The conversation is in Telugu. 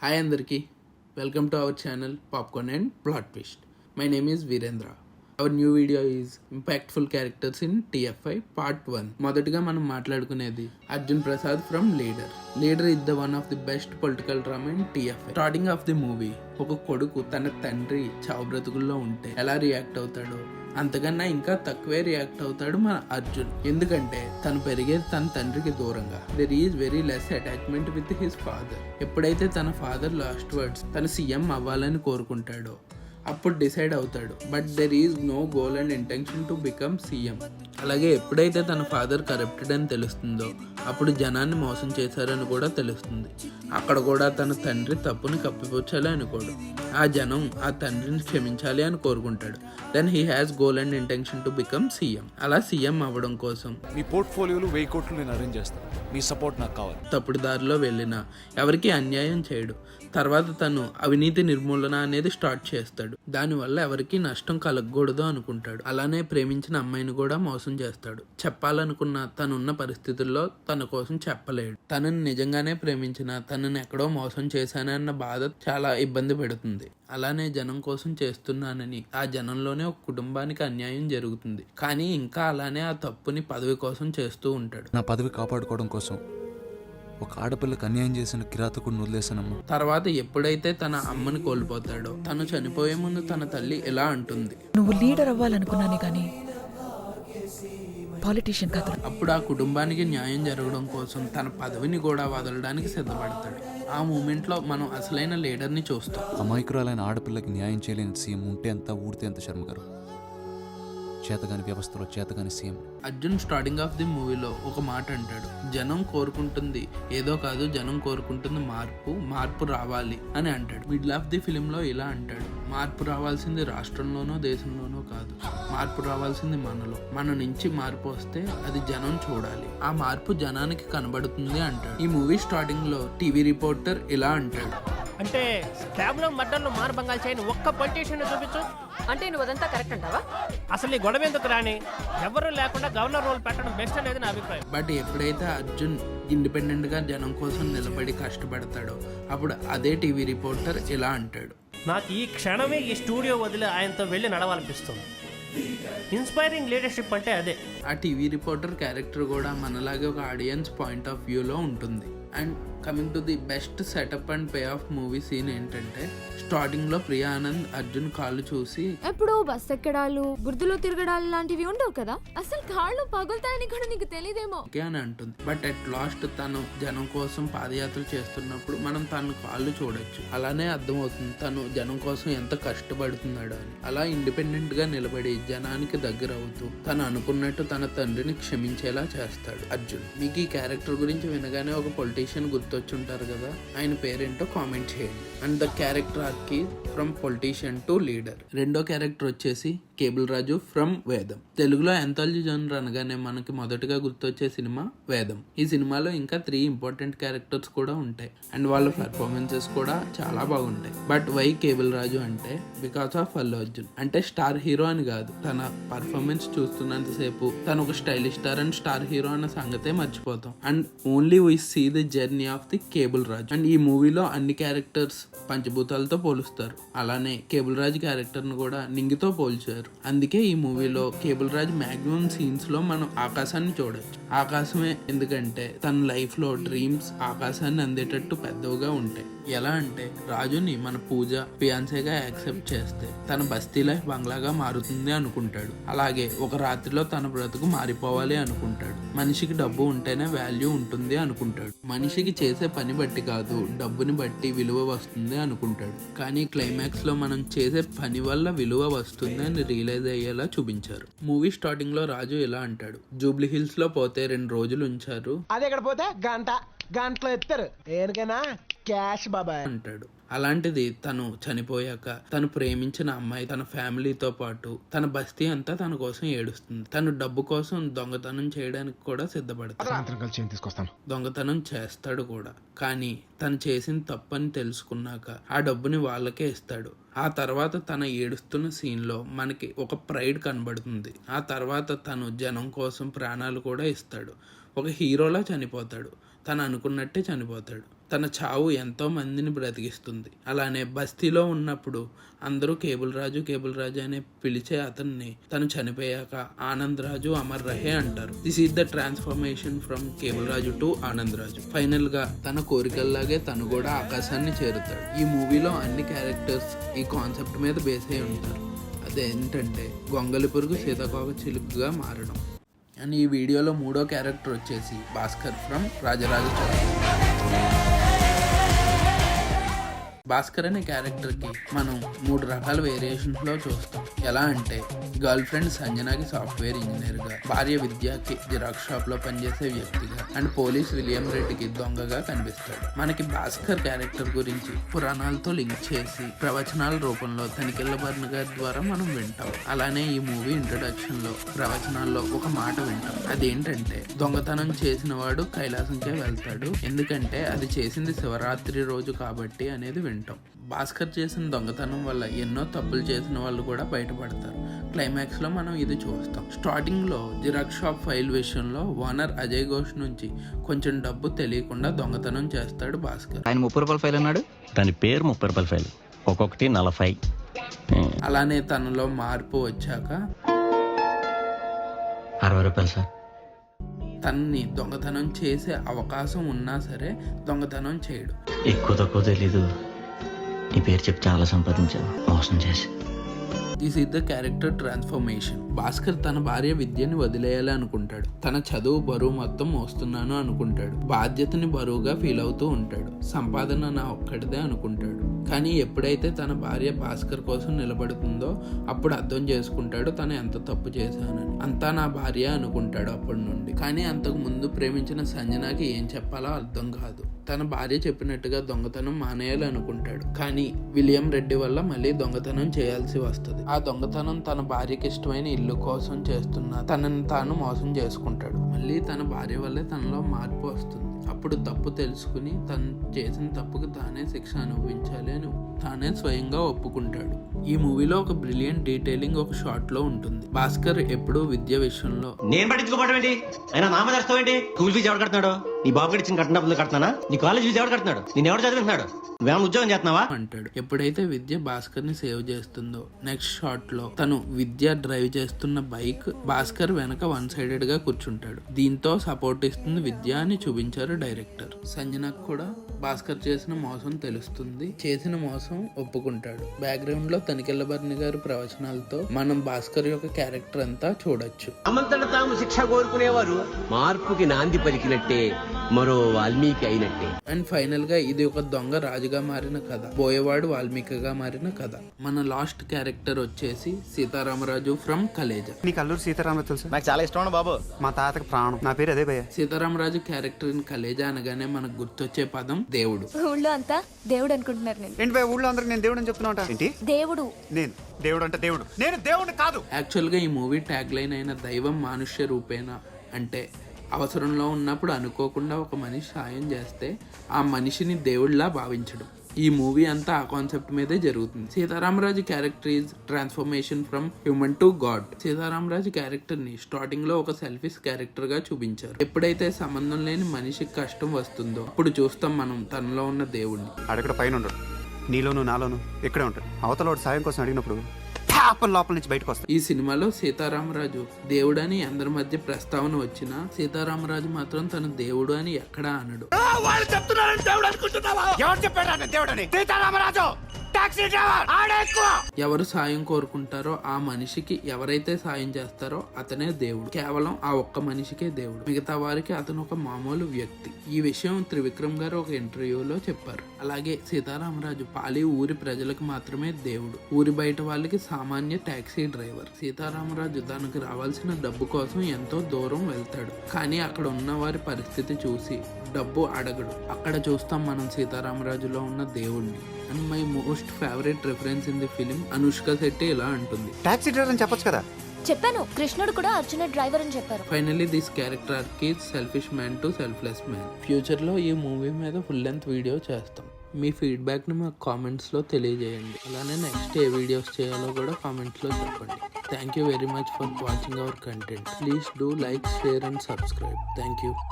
హాయ్ అందరికీ, welcome to our channel popcorn and plot twist. My name is Virendra. Our new video is impactful characters in TFI part 1. మొదటగా మనం మాట్లాడుకునేది Arjun Prasad from leader. Leader is the one of the best political drama in TFI. Starting of the movie ఒక కొడుకు తన తండ్రి చావు బ్రతుకుల్లో ఉంటే ఎలా రియాక్ట్ అవుతాడో అంతకన్నా ఇంకా తక్కువే రియాక్ట్ అవుతాడు మన అర్జున్. ఎందుకంటే తను పెరిగేది తన తండ్రికి దూరంగా. There is very less attachment with his father. ఎప్పుడైతే తన ఫాదర్ లాస్ట్ వర్డ్స్ తన సీఎం అవ్వాలని కోరుకుంటాడో అప్పుడు డిసైడ్ అవుతాడు. But there is no goal and intention to become CM. అలాగే ఎప్పుడైతే తన ఫాదర్ కరప్టెడ్ అని తెలుస్తుందో అప్పుడు జనాన్ని మోసం చేశారని కూడా తెలుస్తుంది. అక్కడ కూడా తన తండ్రి తప్పుని కప్పిపుచ్చాలి అనుకోడు. ఆ జనం ఆ తండ్రిని క్షమించాలి అని కోరుకుంటాడు. Then he has goal and intention to become CM. అలా సీఎం అవ్వడం కోసం మీ పోర్ట్ఫోలియోలు 1000 కోట్లు నేను అరేంజ్ చేస్తాను, మీ సపోర్ట్ నాకు కావాలి. తప్పుడు దారిలో వెళ్ళినా ఎవరికి అన్యాయం చేయడు. తర్వాత తను అవినీతి నిర్మూలన అనేది స్టార్ట్ చేస్తాడు. దానివల్ల ఎవరికి నష్టం కలగకూడదు అనుకుంటాడు. అలానే ప్రేమించిన అమ్మాయిని కూడా మోసం చేస్తాడు. చెప్పాలనుకున్న తనున్న పరిస్థితుల్లో తన కోసం చెప్పలేడు. తనని నిజంగానే ప్రేమించిన తనని ఎక్కడో మోసం చేశానన్న బాధ చాలా ఇబ్బంది పెడుతుంది. అలానే జనం కోసం చేస్తున్నానని ఆ జనంలోనే ఒక కుటుంబానికి అన్యాయం జరుగుతుంది. కానీ ఇంకా అలానే ఆ తప్పుని పదవి కోసం చేస్తూ ఉంటాడు. నా పదవి కాపాడుకోవడం కోసం ఒక ఆడపిల్లకు అన్యాయం చేసిన కిరాతకుడిని వదిలేసానమ్మా. తర్వాత ఎప్పుడైతే తన అమ్మని కోల్పోతాడో తను చనిపోయే ముందు తన తల్లి ఎలా అంటుంది, నువ్వు లీడర్ అవ్వాలనుకున్నానే కానీ పాలిటీషియన్ కాదు. అప్పుడు ఆ కుటుంబానికి న్యాయం జరగడం కోసం తన పదవిని కూడా వదలడానికి సిద్ధపడతాడు. ఆ మూమెంట్లో మనం అసలైన లీడర్ని చూస్తాం. అమాయకురాలైన ఆడపిల్లకి న్యాయం చేయలేని సీఎం ఉంటే ఎంత, ఊడితే ఎంత శర్మ గారు. చేతగాని వ్యవస్థలో చేతగాని CM. Arjun starting of the మూవీలో ఒక మాట అంటాడు, జనం కోరుకుంటుంది ఏదో కాదు, జనం కోరుకుంటుంది మార్పు రావాలి అని అంటాడు. మిడిల్ ఆఫ్ ది ఫిలింలో ఇలా అంటాడు, మార్పు రావాల్సింది రాష్ట్రంలోనో దేశంలోనో కాదు, మార్పు రావాల్సింది మనలో. మన నుంచి మార్పు వస్తే అది జనం చూడాలి, ఆ మార్పు జనానికి కనబడుతుంది అంటాడు. ఈ మూవీ స్టార్టింగ్ లో టీవీ రిపోర్టర్ ఇలా అంటాడు, అంటే స్లాబ్లో మడ్డల్లో మానభంగాలు చేయని ఒక్క పొలిటీషియన్ చూపించు. అంటే నువ్వు అదంతా కరెక్ట్ అంటావా? అసలు నీ గొడవ ఎందుకు రాని, ఎవరు లేకుండా గవర్నర్ రోల్ పెట్టడం బెస్ట్ అనేది నా అభిప్రాయం. బట్ ఎప్పుడైతే అర్జున్ ఇండిపెండెంట్ గా జనం కోసం నిలబడి కష్టపడతాడో అప్పుడు అదే టీవీ రిపోర్టర్ ఇలా అంటాడు, నాకు ఈ క్షణమే ఈ స్టూడియో వదిలి ఆయనతో వెళ్ళి నడవాలనిపిస్తుంది. ఇన్స్పైరింగ్ లీడర్షిప్ అంటే అదే. ఆ టీవీ రిపోర్టర్ క్యారెక్టర్ కూడా మనలాగే ఒక ఆడియన్స్ పాయింట్ ఆఫ్ వ్యూలో ఉంటుంది. And coming to the best setup and pay off movie scene ఏంటంటే స్టార్టింగ్ లో ప్రియా ఆనంద్ అర్జున్ కాళ్ళు చూసి ఎప్పుడు బస్ ఎక్కడాలు బురదలో తిరగడాలు లాంటివి ఉండవు కదా, అసలు కాళ్ళు పగులుతాయని కూడా నీకు తెలియదేమో ఓకే అని అంటుంది. బట్ అట్ లాస్ట్ తను జనం కోసం పాదయాత్ర చేస్తున్నప్పుడు మనం తన కాళ్ళు చూడొచ్చు. అలానే అర్థమవుతుంది తను జనం కోసం ఎంత కష్టపడుతున్నాడు అని. అలా ఇండిపెండెంట్ గా నిలబడి జనానికి దగ్గర అవుతూ తను అనుకున్నట్టు తన తండ్రిని క్షమించేలా చేస్తాడు అర్జున్. మీకు ఈ క్యారెక్టర్ గురించి వినగానే ఒక పొలిటీషియన్ గుర్తొచ్చుంటారు కదా, ఆయన పేరేంటో కామెంట్ చేయండి. అండ్ ద క్యారెక్టర్ ఆర్కి ఫ్రమ్ పొలిటీషియన్ టు లీడర్. రెండో క్యారెక్టర్ వచ్చేసి కేబుల్ రాజు ఫ్రమ్ వేదం. తెలుగులో యాంథాలజీ జోనర్ అనగానే మనకి మొదటగా గుర్తొచ్చే సినిమా వేదం. ఈ సినిమాలో ఇంకా 3 ఇంపార్టెంట్ క్యారెక్టర్స్ కూడా ఉంటాయి అండ్ వాళ్ళ పెర్ఫార్మెన్సెస్ కూడా చాలా బాగుంటాయి. బట్ వై కేబుల్ రాజు అంటే బికాస్ ఆఫ్ అల్లు అర్జున్. అంటే స్టార్ హీరో అని కాదు, తన పర్ఫార్మెన్స్ చూస్తున్నంతసేపు తను ఒక stylish star and star hero అన్న సంగతే మర్చిపోతాం. And only we see the journey of the cable Raju. And ఈ మూవీలో అన్ని క్యారెక్టర్స్ పంచభూతాలతో పోలుస్తారు. అలానే కేబుల్ రాజు క్యారెక్టర్ ను కూడా నింగితో పోల్చారు. అందుకే ఈ మూవీలో కేబుల్ రాజ్ మాక్సిమం సీన్స్ లో మనం ఆకాశాన్ని చూడొచ్చు. ఆకాశమే ఎందుకంటే తన లైఫ్ లో డ్రీమ్స్ ఆకాశాన్ని అందేటట్టు పెద్దవిగా ఉంటాయి. ఎలా అంటే రాజుని మన పూజ ఫియాన్సేగా యాక్సెప్ట్ చేస్తే తన బస్తీ లైఫ్ బంగ్లాగా మారుతుంది అనుకుంటాడు. అలాగే ఒక రాత్రిలో తన బ్రతుకు మారిపోవాలి అనుకుంటాడు. మనిషికి డబ్బు ఉంటేనే వాల్యూ ఉంటుంది అనుకుంటాడు. మనిషికి చేసే పని బట్టి కాదు, డబ్బుని బట్టి విలువ వస్తుంది అనుకుంటాడు. కానీ క్లైమాక్స్ లో మనం చేసే పని వల్ల విలువ వస్తుంది అని రియలైజ్ అయ్యేలా చూపించారు. మూవీ స్టార్టింగ్ లో రాజు ఇలా అంటాడు, జూబ్లీ హిల్స్ లో పోతే 2 రోజులు ఉంచారు, అదే ఇక్కడ పోతే గంటలో ఎత్తారు, ఏనికైనా క్యాష్ బాబాయ్ అంటాడు. అలాంటిది తను చనిపోయాక తను ప్రేమించిన అమ్మాయి తన ఫ్యామిలీతో పాటు తన బస్తీ అంతా తన కోసం ఏడుస్తుంది. తను డబ్బు కోసం దొంగతనం చేయడానికి కూడా సిద్ధపడతాడు. దొంగతనం చేస్తాడు కూడా. కానీ తను చేసిన తప్పని తెలుసుకున్నాక ఆ డబ్బుని వాళ్ళకే ఇస్తాడు. ఆ తర్వాత తన ఏడుస్తున్న సీన్ లో మనకి ఒక ప్రైడ్ కనబడుతుంది. ఆ తర్వాత తను జనం కోసం ప్రాణాలు కూడా ఇస్తాడు. ఒక హీరోలా చనిపోతాడు, తను అనుకున్నట్టే చనిపోతాడు. తన చావు ఎంతో మందిని బ్రతికిస్తుంది. అలానే బస్తీలో ఉన్నప్పుడు అందరూ కేబుల్ రాజు అని పిలిచే అతన్ని తను చనిపోయాక ఆనంద్ రాజు అమర్ రహే అంటారు. This is the transformation from cable Raju to Anand Raju. Final గా తన కోరికల్లాగే తను కూడా ఆకాశాన్ని చేరుతాడు. ఈ మూవీలో అన్ని క్యారెక్టర్స్ ఈ కాన్సెప్ట్ మీద బేస్ అయి ఉంటారు. అదేంటంటే గొంగలి పురుగు సీతాకోక చిలుకగా మారడం. అండ్ ఈ వీడియోలో 3వ క్యారెక్టర్ వచ్చేసి భాస్కర్ ఫ్రమ్ రాజరాజ చోళన్. భాస్కర్ అనే క్యారెక్టర్కి మనం 3 రకాల వేరియేషన్స్లో చూస్తాం. ఎలా అంటే గర్ల్ ఫ్రెండ్ సంజనాకి సాఫ్ట్వేర్ ఇంజనీర్గా, భార్య విద్యకి జిరాక్స్ షాప్లో పనిచేసే వ్యక్తిగా, అండ్ పోలీస్ విలియం రెడ్డికి దొంగగా కనిపిస్తాడు. మనకి భాస్కర్ క్యారెక్టర్ గురించి పురాణాలతో లింక్ చేసి ప్రవచనాల రూపంలో తనికెళ్ళ భరణి గారి ద్వారా మనం వింటాం. అలానే ఈ మూవీ ఇంట్రడక్షన్లో ప్రవచనాల్లో ఒక మాట వింటాం. అదేంటంటే దొంగతనం చేసిన వాడు కైలాసంకే వెళ్తాడు, ఎందుకంటే అది చేసింది శివరాత్రి రోజు కాబట్టి అనేది వింటాం. భాస్కర్ చేసిన దొంగతనం వల్ల ఎన్నో తప్పులు చేసిన వాళ్ళు కూడా బయటపడతారు. క్లైమాక్స్ లో మనం ఇది చూస్తాం. స్టార్టింగ్ లో జిరాక్స్ షాప్ ఫైల్ విషయంలో ఓనర్ అజయ్ ఘోష్ నుంచి కొంచెం డబ్బు తెలియకుండా దొంగతనం చేస్తాడు భాస్కర్. ఆయన 30 రూపాయల ఫైల్ అన్నాడు. దాని పేరు 30 రూపాయల ఫైల్, ఒక్కొక్కటి 40. అలానే తనలో మార్పు వచ్చాక 60 రూపాయలు సార్. తనని దొంగతనం చేసే అవకాశం ఉన్నా సరే దొంగతనం చేయడు. ఎక్కువ తక్కువ తెలీదు, నీ పేరు చెప్పి చాలా సంపాదించాను మోసం చేసి. This is the character transformation. Bhaskar తన భార్య విద్యని వదిలేయాలి అనుకుంటాడు. తన చదువు బరువు మొత్తం మోస్తున్నాను అనుకుంటాడు. బాధ్యతని బరువుగా ఫీల్ అవుతూ ఉంటాడు. సంపాదన నా ఒక్కడిదే అనుకుంటాడు. కానీ ఎప్పుడైతే తన భార్య భాస్కర్ కోసం నిలబడుతుందో అప్పుడు అర్థం చేసుకుంటాడు తను ఎంత తప్పు చేశానని. అంతా నా భార్య అనుకుంటాడు అప్పటి నుండి. కానీ అంతకు ముందు ప్రేమించిన సంజనాకి ఏం చెప్పాలో అర్థం కాదు. తన భార్య చెప్పినట్టుగా దొంగతనం మానేయాలి అనుకుంటాడు. కానీ విలియం రెడ్డి వల్ల మళ్ళీ దొంగతనం చేయాల్సి వస్తుంది. ఆ దొంగతనం తన భార్యకి ఇష్టమైన ఇల్లు కోసం చేస్తున్నా తనని తాను మోసం చేసుకుంటాడు. మళ్ళీ తన భార్య వల్లే తనలో మార్పు వస్తుంది. అప్పుడు తప్పు తెలుసుకుని తను చేసిన తప్పుకి తానే శిక్ష అనుభవించాలి అని తానే స్వయంగా ఒప్పుకుంటాడు. ఈ మూవీలో ఒక బ్రిలియంట్ డీటెయిలింగ్ ఒక షాట్ లో ఉంటుంది. భాస్కర్ ఎప్పుడూ విద్య విషయంలో నేను పట్టించుకోవడం ఏంటి, అయినా నామ చేస్తావు ఏంటి? స్కూల్ ఫీజు ఎవరు కడుతున్నాడు? నీ బాబు ఇచ్చిన కట్టినప్పుడు కడుతున్నా? నీ కాలేజ్ ఫీజు ఎవరు కడుతున్నాడు? నేను ఎవరు చదివిస్తున్నాడు? నువ్వేమన్నా ఉద్యోగం చేస్తున్నావా అంటాడు. ఎప్పుడైతే విద్య భాస్కర్ ని సేవ్ చేస్తుందో నెక్స్ట్ షాట్ లో తను విద్య డ్రైవ్ చేస్తున్న బైక్ భాస్కర్ వెనక 1 సైడెడ్ గా కూర్చుంటాడు. దీంతో సపోర్ట్ ఇస్తుంది విద్య అని చూపించారు డైరెక్టర్. సంజనకు కూడా భాస్కర్ చేసిన మోసం తెలుస్తుంది. చేసిన మోసం ఒప్పుకుంటాడు. బ్యాక్గ్రౌండ్ లో తనికెళ్ళ భరణి గారి ప్రవచనాలతో మనం భాస్కర్ యొక్క క్యారెక్టర్ అంతా చూడొచ్చు. అమంతట తాము శిక్ష కోరుకునేవారు మార్పుకి నాంది పలికినట్టే, మరో వాల్మీకి అయినట్టే. అండ్ ఫైనల్ గా ఇది ఒక దొంగ రాజుగా మారిన కథ, బోయేవాడు వాల్మీకిగా మారిన కథ. మన లాస్ట్ క్యారెక్టర్ వచ్చేసి సీతారామరాజు ఫ్రమ్ కలేజా. నీకు అల్లూరు సీతారామరాజు తెలుసు? నాకు చాలా ఇష్టం బాబు, మా తాతకి ప్రాణం. నా పేరు అదే భయ్య. సీతారామరాజు క్యారెక్టర్ ఇన్ కలేజా అనగానే మనకు గుర్తొచ్చే పదం దేవుడు. ఊళ్ళో అంతా దేవుడు అనుకుంటున్నారు. నేను ఏంటి భయ్య ఊళ్ళో అందరికి నేను దేవుడు అని చెప్తున్నా ఏంటి? దేవుడు నేను దేవుడు అంటే దేవుడు, నేను దేవుడు కాదు. యాక్చువల్ గా ఈ మూవీ ట్యాగ్ లైన్ అయిన దైవం మానుష్య రూపేణ అంటే అవసరంలో ఉన్నప్పుడు అనుకోకుండా ఒక మనిషి సాయం చేస్తే ఆ మనిషిని దేవుడిలా భావించడం. ఈ మూవీ అంతా ఆ కాన్సెప్ట్ మీదే జరుగుతుంది. Sitaramaraju character is transformation from human to God. Sitaramaraju character ని స్టార్టింగ్ లో ఒక సెల్ఫిష్ క్యారెక్టర్ గా చూపించారు. ఎప్పుడైతే సంబంధం లేని మనిషికి కష్టం వస్తుందో అప్పుడు చూస్తాం మనం తనలో ఉన్న దేవుడిని. అక్కడ పైన ఉండడు, నీలోను నాలోను ఇక్కడే ఉంటాడు. అవతల సాయం కోసం అడిగినప్పుడు లోపల నుంచి బయటకు వస్తాడు. ఈ సినిమాలో సీతారామరాజు దేవుడు అని అందరి మధ్య ప్రస్తావన వచ్చినా సీతారామరాజు మాత్రం తన దేవుడు అని ఎక్కడా అనడు. ఎవరు సాయం కోరుకుంటారో ఆ మనిషికి ఎవరైతే సాయం చేస్తారో అతనే దేవుడు. కేవలం ఆ ఒక్క మనిషికే దేవుడు, మిగతా వారికి అతను ఒక మామూలు వ్యక్తి. ఈ విషయం త్రివిక్రమ్ గారు ఒక ఇంటర్వ్యూలో చెప్పారు. అలాగే సీతారామరాజు పాలి ఊరి ప్రజలకు మాత్రమే దేవుడు, ఊరి బయట వాళ్ళకి సామాన్య టాక్సీ డ్రైవర్. సీతారామరాజు తనకు రావాల్సిన డబ్బు కోసం ఎంతో దూరం వెళ్తాడు, కానీ అక్కడ ఉన్న వారి పరిస్థితి చూసి డబ్బు అడగడు. అక్కడ చూస్తాం మనం సీతారామరాజులో ఉన్న దేవుడిని. And my most favourite reference in the film, Anushka Shetty ఇలా ఉంటుంది. టాక్సీ డ్రైవర్ అని చెప్పొచ్చు కదా. చెప్పాను, కృష్ణుడు కూడా అర్జున డ్రైవర్ అని చెప్పారు. Finally this character arc is selfish man to selfless man. Future లో ఈ మూవీ మీద ఫుల్ లెంత్ వీడియో చేస్తాం. మీ ఫీడ్బ్యాక్ ని మాకు కామెంట్స్ లో తెలియజేయండి. అలానే నెక్స్ట్ ఏ వీడియోస్ చేయాలో కూడా కామెంట్స్ లో చెప్పండి. Thank you very much for watching our content. Please do like, share and subscribe. Thank you.